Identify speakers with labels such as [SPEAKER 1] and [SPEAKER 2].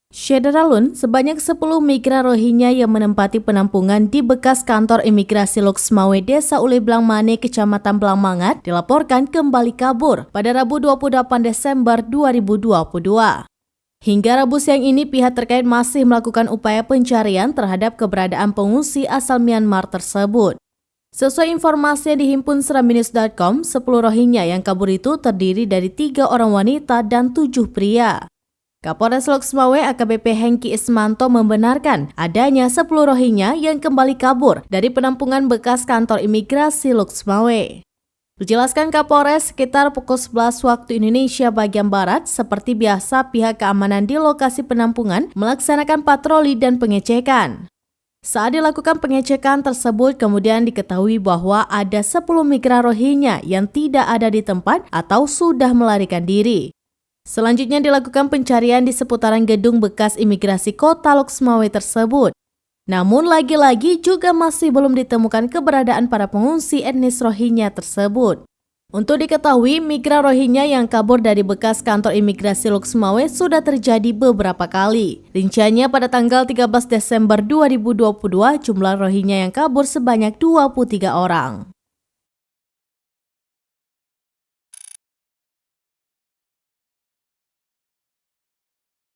[SPEAKER 1] Syederalun, sebanyak 10 migran Rohingya yang menempati penampungan di bekas kantor imigrasi Loksmawe Desa Uleblang Mane, Kecamatan Blangmangat, dilaporkan kembali kabur pada Rabu 28 Desember 2022. Hingga Rabu siang ini, pihak terkait masih melakukan upaya pencarian terhadap keberadaan pengungsi asal Myanmar tersebut. Sesuai informasi yang dihimpun seramnews.com, 10 Rohingya yang kabur itu terdiri dari 3 orang wanita dan 7 pria. Kapolres Loksmawe AKBP Hengki Ismanto membenarkan adanya 10 Rohingya yang kembali kabur dari penampungan bekas kantor imigrasi Loksmawe. Dijelaskan Kapolres, sekitar pukul 11 waktu Indonesia bagian Barat, seperti biasa pihak keamanan di lokasi penampungan melaksanakan patroli dan pengecekan. Saat dilakukan pengecekan tersebut, kemudian diketahui bahwa ada 10 migran Rohingya yang tidak ada di tempat atau sudah melarikan diri. Selanjutnya dilakukan pencarian di seputaran gedung bekas imigrasi kota Loksmawe tersebut. Namun lagi-lagi juga masih belum ditemukan keberadaan para pengungsi etnis Rohingya tersebut. Untuk diketahui, migran Rohingya yang kabur dari bekas kantor imigrasi Loksmawe sudah terjadi beberapa kali. Rinciannya pada tanggal 13 Desember 2022, jumlah Rohingya yang kabur sebanyak 23 orang.